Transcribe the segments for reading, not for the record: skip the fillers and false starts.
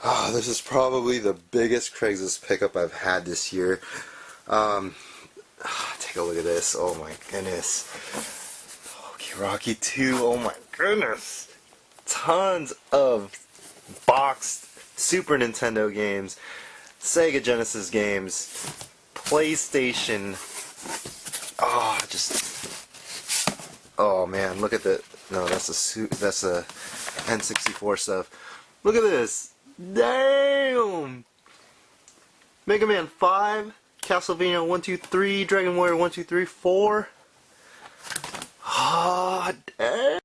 Oh, this is probably the biggest Craigslist pickup I've had this year. Um, Take a look at this. Oh my goodness. Okay, Rocky 2. Oh my goodness. Tons of boxed Super Nintendo games, Sega Genesis games, PlayStation. Oh, oh man, look at the. No, that's a suit. That's a N64 stuff. Look at this. Damn! Mega Man 5, Castlevania 1, 2, 3, Dragon Warrior 1, 2, 3, 4. Ah, damn!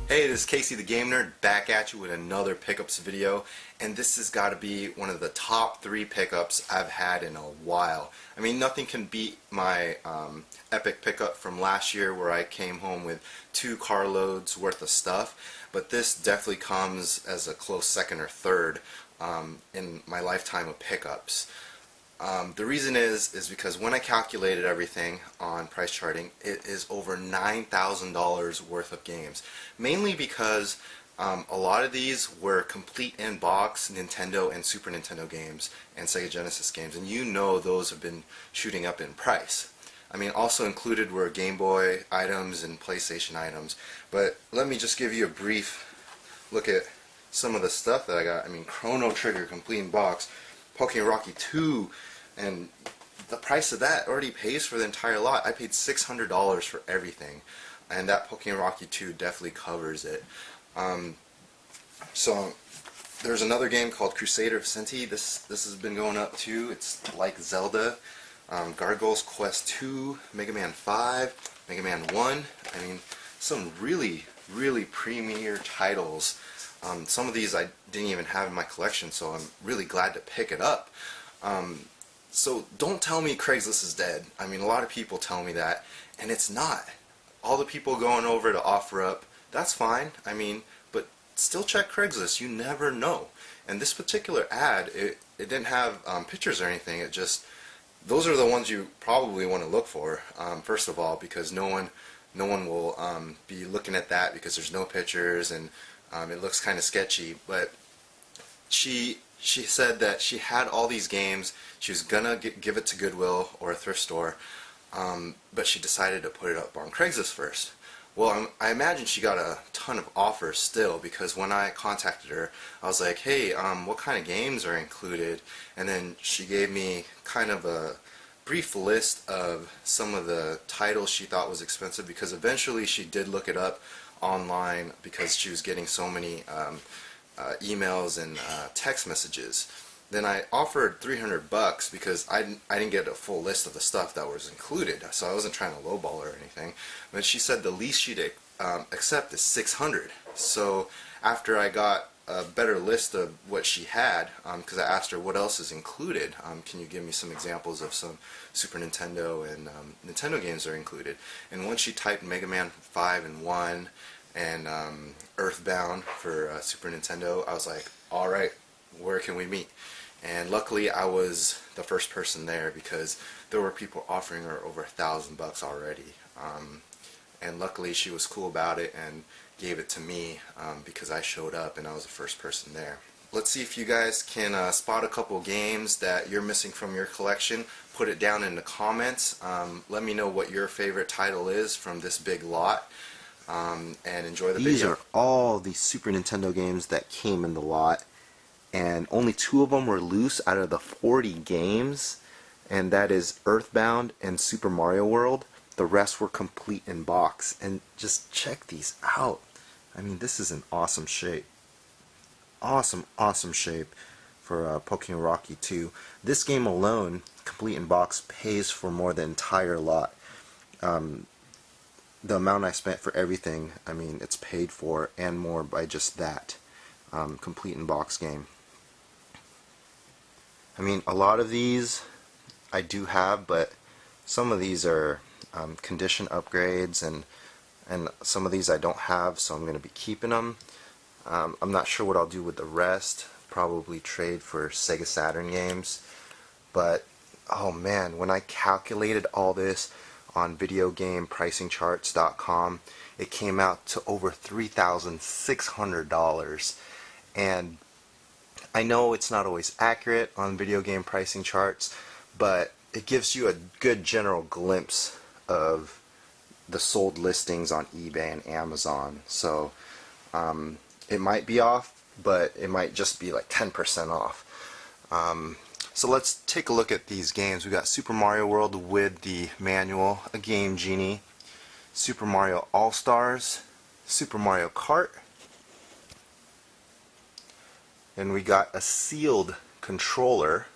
Hey, this is Casey the Game Nerd back at you with another pickups video, and this has got to be one of the top 3 pickups I've had in a while. I mean, nothing can beat my epic pickup from last year where I came home with 2 carloads worth of stuff, but this definitely comes as a close second or third in my lifetime of pickups. The reason is because when I calculated everything on price charting, it is over $9,000 worth of games. Mainly because a lot of these were complete in-box Nintendo and Super Nintendo games and Sega Genesis games, and you know those have been shooting up in price. I mean, also included were Game Boy items and PlayStation items, but let me just give you a brief look at some of the stuff that I got. I mean, Chrono Trigger complete in box, Pokemon Rocky 2, and the price of that already pays for the entire lot. I paid $600 for everything, and that Pokemon Rocky 2 definitely covers it. So there's another game called Crusader of Sinti. This has been going up too. It's like Zelda. Gargoyle's Quest 2, Mega Man 5, Mega Man 1. I mean, some really premier titles. Some of these I didn't even have in my collection, so I'm really glad to pick it up. So don't tell me Craigslist is dead. I mean, a lot of people tell me that, and it's not. All the people going over to offer up, that's fine. I mean, but still check Craigslist. You never know. And this particular ad, it didn't have pictures or anything. It just, those are the ones you probably want to look for. First of all, because no one will be looking at that because there's no pictures and it looks kind of sketchy. But she said that she had all these games. She was gonna give it to Goodwill or a thrift store, but she decided to put it up on Craigslist first. Well, I imagine she got a ton of offers still, because when I contacted her, I was like, hey, what kind of games are included? And then she gave me kind of a brief list of some of the titles she thought was expensive, because eventually she did look it up online because she was getting so many emails and text messages. Then I offered $300 because I didn't get a full list of the stuff that was included, so I wasn't trying to lowball her or anything. But she said the least she'd accept is $600. So after I got a better list of what she had, because I asked her what else is included, can you give me some examples of some Super Nintendo and Nintendo games that are included? And once she typed Mega Man 5 and 1 and Earthbound for Super Nintendo, I was like, alright, where can we meet? And luckily I was the first person there, because there were people offering her over $1,000 already. And luckily she was cool about it and gave it to me because I showed up and I was the first person there. Let's see if you guys can spot a couple games that you're missing from your collection. Put it down in the comments. Let me know what your favorite title is from this big lot. And enjoy the video. These are all the Super Nintendo games that came in the lot, and only 2 of them were loose out of the 40 games, and that is Earthbound and Super Mario World. The rest were complete in box, and just check these out. I mean, this is an awesome shape. Awesome shape for Pokemon Rocky 2. This game alone, complete in box, pays for more than the entire lot. The amount I spent for everything, I mean, it's paid for and more by just that complete in box game. I mean, a lot of these I do have, but some of these are condition upgrades, and some of these I don't have, so I'm going to be keeping them. I'm not sure what I'll do with the rest. Probably trade for Sega Saturn games, but oh man, when I calculated all this on videogamepricingcharts.com, it came out to over $3,600. And I know it's not always accurate on video game pricing charts, but it gives you a good general glimpse of the sold listings on eBay and Amazon. So it might be off, but it might just be like 10% off. So let's take a look at these games. We got Super Mario World with the manual, a Game Genie, Super Mario All-Stars, Super Mario Kart, and we got a sealed controller,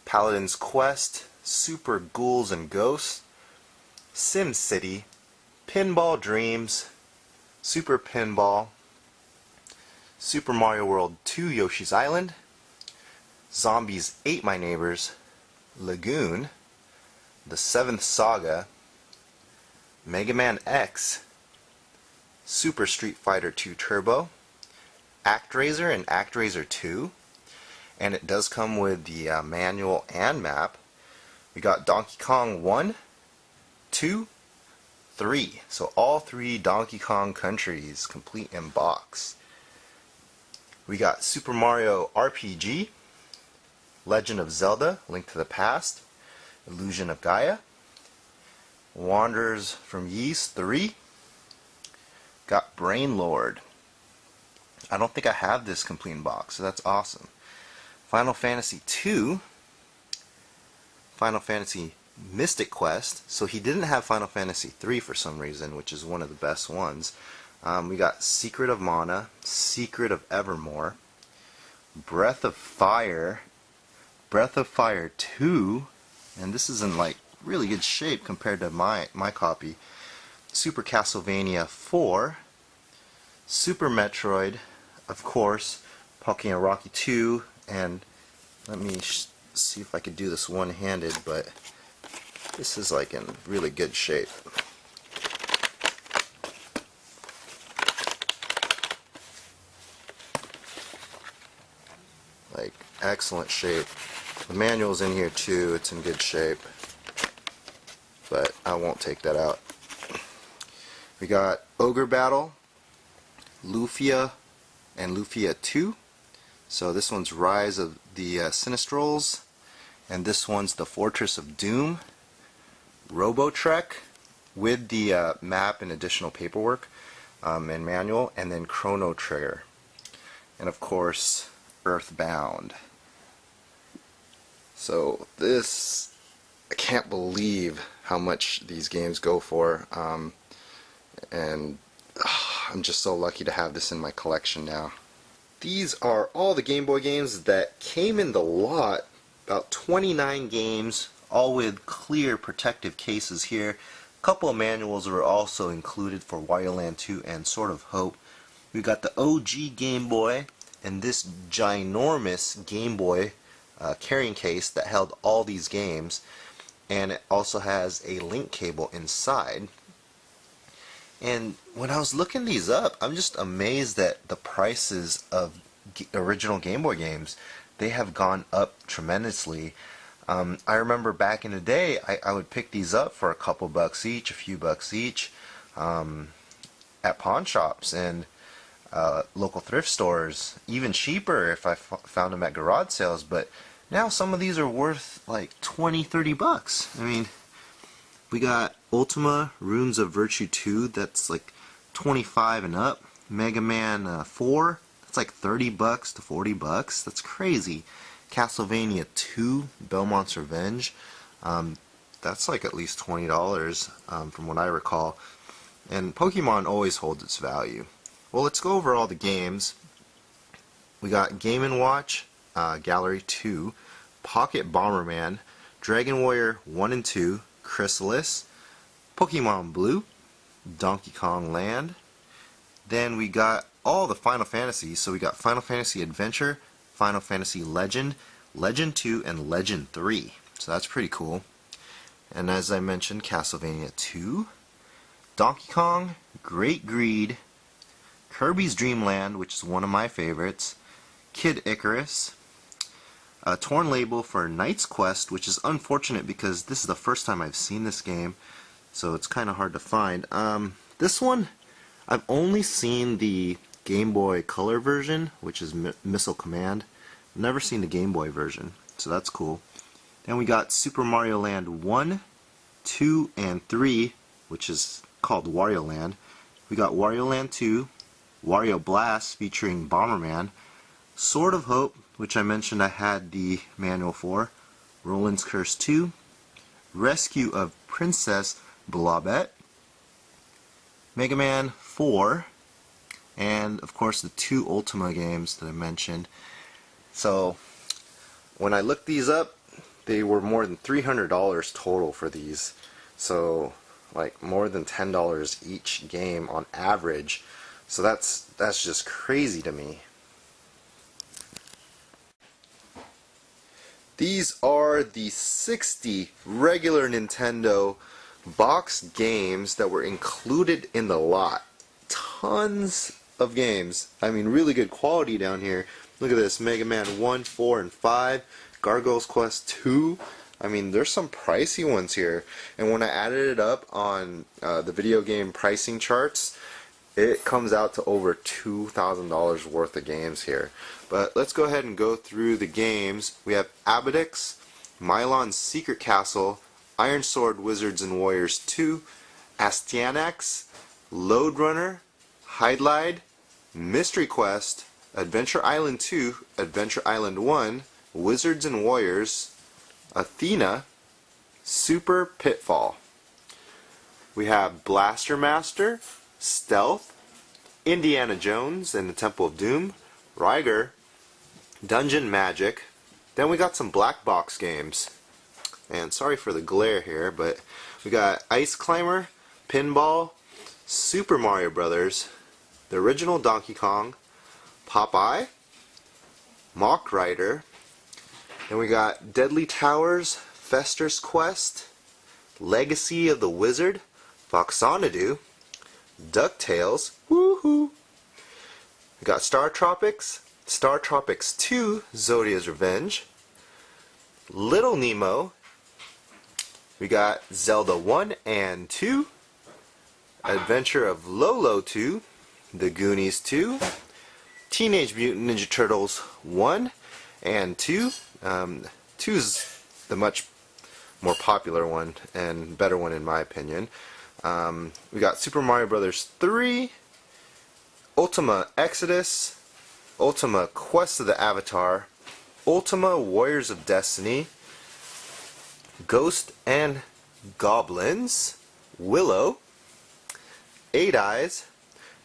Paladin's Quest, Super Ghouls and Ghosts, Sim City, Pinball Dreams, Super Pinball, Super Mario World 2 Yoshi's Island, Zombies Ate My Neighbors, Lagoon, The Seventh Saga, Mega Man X, Super Street Fighter 2 Turbo, ActRaiser and ActRaiser 2, and it does come with the manual and map. We got Donkey Kong 1, 2, 3. So all 3 Donkey Kong countries complete in box. We got Super Mario RPG, Legend of Zelda, Link to the Past, Illusion of Gaia, Wanderers from Ys 3, got Brain Lord. I don't think I have this complete in box, so that's awesome. Final Fantasy 2, Final Fantasy Mystic Quest, so he didn't have Final Fantasy 3 for some reason, which is one of the best ones. We got Secret of Mana, Secret of Evermore, Breath of Fire, Breath of Fire 2, and this is in like really good shape compared to my copy. Super Castlevania 4, Super Metroid, of course, Pokemon Rocky 2, and let me see if I could do this one-handed, but this is like in really good shape. Like, excellent shape. The manual's in here too, it's in good shape, but I won't take that out. We got Ogre Battle, Lufia, and Lufia 2. So this one's Rise of the Sinistrals, and this one's the Fortress of Doom, Robotrek with the map and additional paperwork and manual, and then Chrono Trigger, and of course Earthbound. So this, I can't believe how much these games go for, and I'm just so lucky to have this in my collection now. These are all the Game Boy games that came in the lot, about 29 games, all with clear protective cases here. A couple of manuals were also included for Wario Land 2 and Sword of Hope. We got the OG Game Boy and this ginormous Game Boy carrying case that held all these games, and it also has a link cable inside. And when I was looking these up, I'm just amazed that the prices of original Game Boy games, they have gone up tremendously. I remember back in the day, I would pick these up for a couple bucks each, a few bucks each, at pawn shops and local thrift stores, even cheaper if I found them at garage sales. But now some of these are worth like 20, 30 bucks. I mean, we got Ultima Runes of Virtue 2, that's like 25 and up. Mega Man 4, that's like 30 bucks to 40 bucks. That's crazy. Castlevania 2, Belmont's Revenge, that's like at least $20 from what I recall. And Pokemon always holds its value. Well, let's go over all the games. We got Game & Watch, Gallery 2, Pocket Bomberman, Dragon Warrior 1 and 2, Chrysalis, Pokemon Blue, Donkey Kong Land. Then we got all the Final Fantasies. So we got Final Fantasy Adventure, Final Fantasy Legend, Legend 2, and Legend 3. So that's pretty cool. And as I mentioned, Castlevania 2, Donkey Kong, Great Greed, Kirby's Dream Land, which is one of my favorites, Kid Icarus, a torn label for Knight's Quest, which is unfortunate because this is the first time I've seen this game, so it's kind of hard to find. This one, I've only seen the Game Boy Color version, which is Missile Command. I've never seen the Game Boy version, so that's cool. Then we got Super Mario Land 1, 2, and 3, which is called Wario Land. We got Wario Land 2, Wario Blast featuring Bomberman, Sword of Hope, which I mentioned I had the manual for, Roland's Curse 2, Rescue of Princess Blobette, Mega Man 4, and of course the 2 Ultima games that I mentioned. So when I looked these up, they were more than $300 total for these. So like more than $10 each game on average. So that's just crazy to me. These are the 60 regular Nintendo box games that were included in the lot. Tons of games. I mean, really good quality down here. Look at this, Mega Man 1, 4, and 5, Gargoyle's Quest 2. I mean, there's some pricey ones here. And when I added it up on the video game pricing charts, it comes out to over $2,000 worth of games here. But let's go ahead and go through the games. We have Abadix, Milon's Secret Castle, Iron Sword Wizards and Warriors 2, Astyanax, Lode Runner, Hydlide, Mystery Quest, Adventure Island 2, Adventure Island 1, Wizards and Warriors, Athena, Super Pitfall. We have Blaster Master, Stealth, Indiana Jones and the Temple of Doom, Ryger, Dungeon Magic. Then we got some black box games. And sorry for the glare here, but we got Ice Climber, Pinball, Super Mario Brothers, the original Donkey Kong, Popeye, Mock Rider. Then we got Deadly Towers, Fester's Quest, Legacy of the Wizard, Foxonadu, DuckTales, woohoo! We got Star Tropics, Star Tropics 2, Zodia's Revenge, Little Nemo. We got Zelda 1 and 2, Adventure of Lolo 2, The Goonies 2, Teenage Mutant Ninja Turtles 1 and 2. 2's the much more popular one and better one in my opinion. We got Super Mario Brothers 3, Ultima Exodus, Ultima Quest of the Avatar, Ultima Warriors of Destiny, Ghost and Goblins, Willow, Eight Eyes,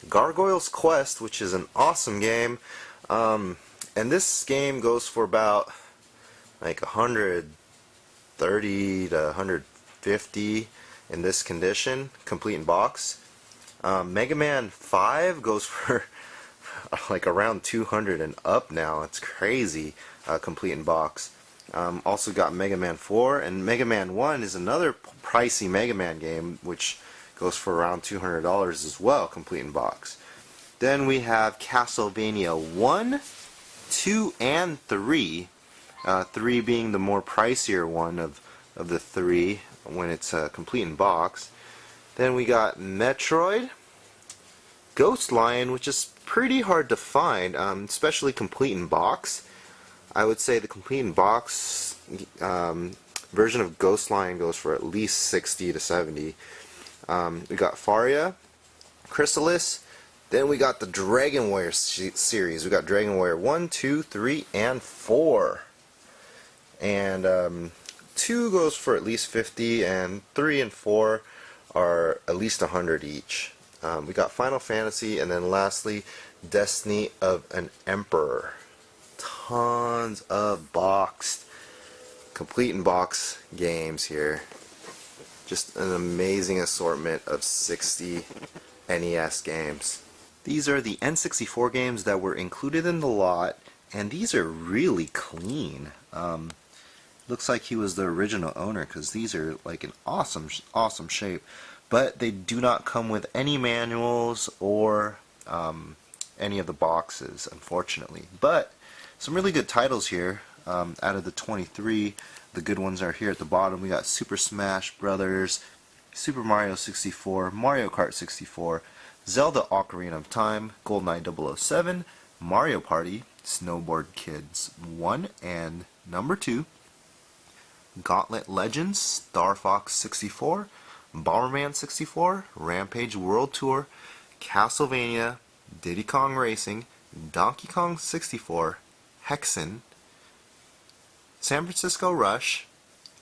Gargoyle's Quest, which is an awesome game, and this game goes for about like 130 to 150 in this condition, complete in box. Mega Man 5 goes for like around 200 and up now. It's crazy, complete in box. Also got Mega Man 4, and Mega Man 1 is another pricey Mega Man game, which goes for around $200 as well, complete in box. Then we have Castlevania 1, 2, and 3. 3 being the more pricier one of the 3 when it's complete in box. Then we got Metroid, Ghost Lion, which is pretty hard to find, especially complete in box. I would say the complete in box version of Ghost Lion goes for at least 60 to 70. We got Faria, Chrysalis. Then we got the Dragon Warrior series. We got Dragon Warrior 1, 2, 3, and 4. And 2 goes for at least 50, and 3 and 4 are at least 100 each. We got Final Fantasy, and then lastly, Destiny of an Emperor. Tons of boxed, complete in box games here. Just an amazing assortment of 60 NES games. These are the N64 games that were included in the lot, and these are really clean. Looks like he was the original owner, because these are like in awesome shape. But they do not come with any manuals or any of the boxes, unfortunately. But some really good titles here. out of the 23. The good ones are here at the bottom. We got Super Smash Brothers, Super Mario 64, Mario Kart 64, Zelda Ocarina of Time, GoldenEye 007, Mario Party, Snowboard Kids 1 and number 2, Gauntlet Legends, Star Fox 64, Bomberman 64, Rampage World Tour, Castlevania, Diddy Kong Racing, Donkey Kong 64, Hexen, San Francisco Rush,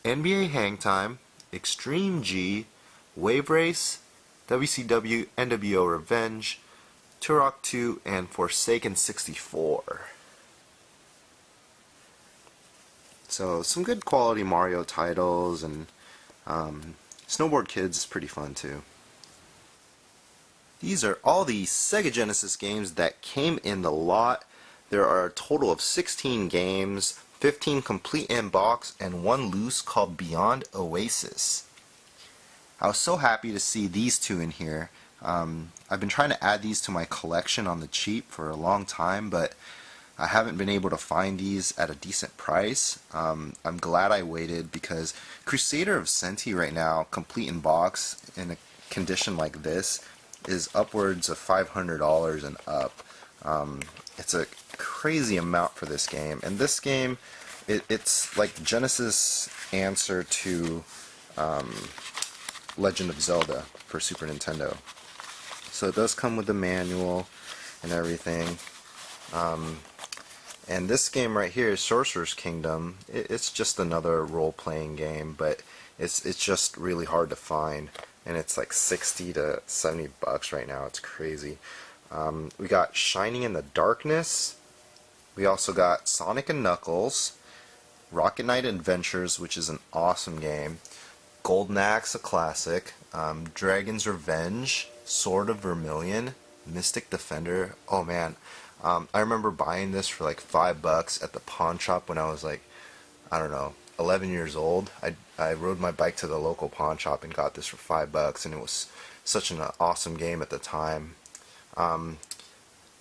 NBA Hang Time, Extreme G, Wave Race, WCW NWO Revenge, Turok 2, and Forsaken 64. So some good quality Mario titles, and Snowboard Kids is pretty fun too. These are all the Sega Genesis games that came in the lot. There are a total of 16 games, 15 complete in box, and one loose called Beyond Oasis. I was so happy to see these two in here. I've been trying to add these to my collection on the cheap for a long time, but I haven't been able to find these at a decent price. I'm glad I waited, because Crusader of Senti right now, complete in box, in a condition like this, is upwards of $500 and up. It's a crazy amount for this game, and this game, it's like Genesis' answer to Legend of Zelda for Super Nintendo. So it does come with the manual and everything. And this game right here, Sorcerer's Kingdom, it's just another role-playing game, but it's just really hard to find, and it's like 60 to 70 bucks right now. It's crazy. We got Shining in the Darkness. We also got Sonic and Knuckles, Rocket Knight Adventures, which is an awesome game, Golden Axe, a classic, Dragon's Revenge, Sword of Vermilion, Mystic Defender. Oh man, I remember buying this for like $5 at the pawn shop when I was like, I don't know, 11 years old. I rode my bike to the local pawn shop and got this for $5, and it was such an awesome game at the time.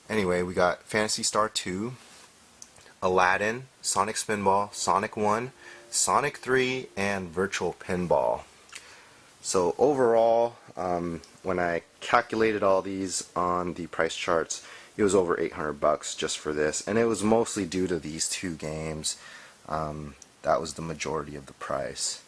Anyway, we got Phantasy Star 2, Aladdin, Sonic Spinball, Sonic 1, Sonic 3, and Virtual Pinball. So overall, when I calculated all these on the price charts, it was over $800 just for this, and it was mostly due to these two games. That was the majority of the price.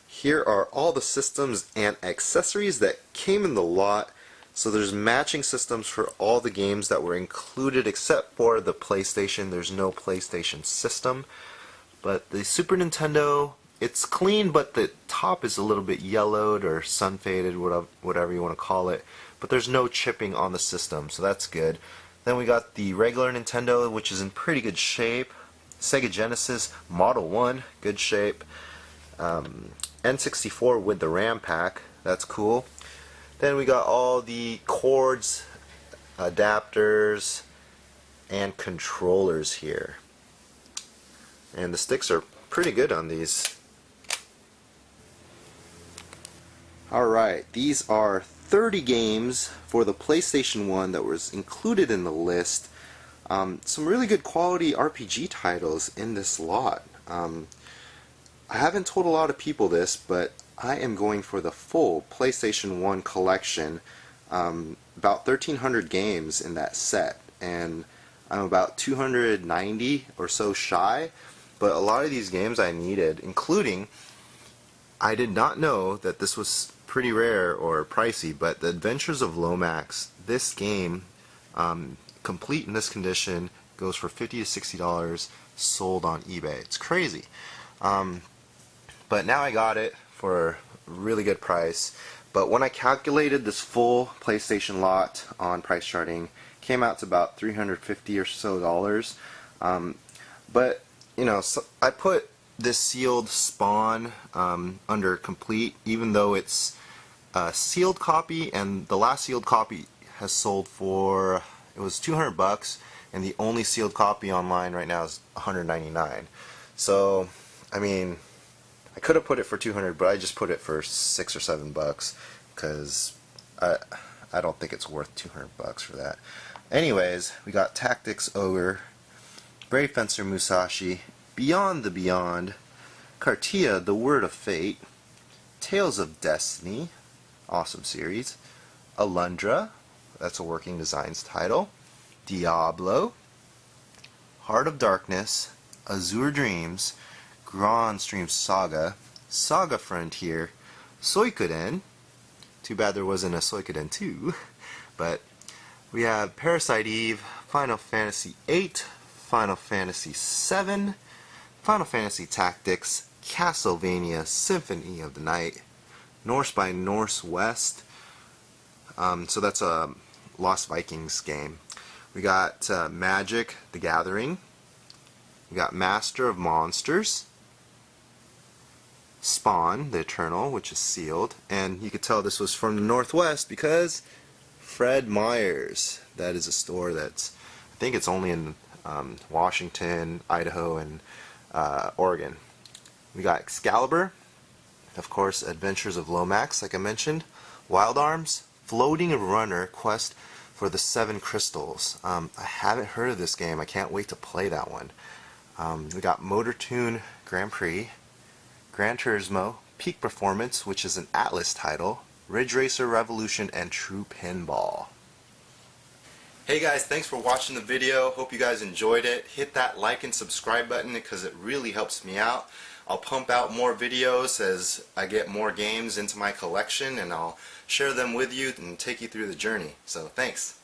Here are all the systems and accessories that came in the lot. So there's matching systems for all the games that were included except for the PlayStation. There's no PlayStation system. But the Super Nintendo, it's clean, but the top is a little bit yellowed or sun faded, whatever you want to call it. But there's no chipping on the system, so that's good. Then we got the regular Nintendo, which is in pretty good shape. Sega Genesis Model 1, good shape. N64 with the RAM pack, that's cool. Then we got all the cords, adapters, and controllers here. And the sticks are pretty good on these. Alright, these are 30 games for the PlayStation 1 that was included in the list. Some really good quality RPG titles in this lot. I haven't told a lot of people this, but I am going for the full PlayStation 1 collection. About 1,300 games in that set, and I'm about 290 or so shy, but a lot of these games I needed, including, I did not know that this was pretty rare or pricey, but The Adventures of Lomax, this game, complete in this condition, goes for $50 to $60 sold on eBay. It's crazy. But now I got it for a really good price. But when I calculated this full PlayStation lot on price charting, came out to about $350 or so. But you know, so I put this sealed Spawn under complete, even though it's a sealed copy, and the last sealed copy has sold for, it was $200, and the only sealed copy online right now is $199. So I mean, I could have put it for $200, but I just put it for $6 or $7 because I don't think it's worth $200 for that. Anyways, we got Tactics Ogre, Brave Fencer Musashi, Beyond the Beyond, Cartia, The Word of Fate, Tales of Destiny, awesome series, Alundra, that's a Working Designs title, Diablo, Heart of Darkness, Azure Dreams, Grand Stream Saga, Saga Frontier, Suikoden, too bad there wasn't a Suikoden 2, but we have Parasite Eve, Final Fantasy VIII, Final Fantasy VII, Final Fantasy Tactics, Castlevania Symphony of the Night, Norse by Northwest, so that's a Lost Vikings game. We got Magic the Gathering, we got Master of Monsters, Spawn the Eternal, which is sealed, and you could tell this was from the Northwest because Fred Meyer's, that is a store that's, I think it's only in Washington, Idaho, and Oregon. We got Excalibur, of course, Adventures of Lomax, like I mentioned, Wild Arms, Floating Runner, Quest for the Seven Crystals. I haven't heard of this game. I can't wait to play that one. We got Motor Tune Grand Prix, Gran Turismo, Peak Performance, which is an Atlas title, Ridge Racer Revolution, and True Pinball. Hey guys, thanks for watching the video. Hope you guys enjoyed it. Hit that like and subscribe button because it really helps me out. I'll pump out more videos as I get more games into my collection, and I'll share them with you and take you through the journey. So thanks.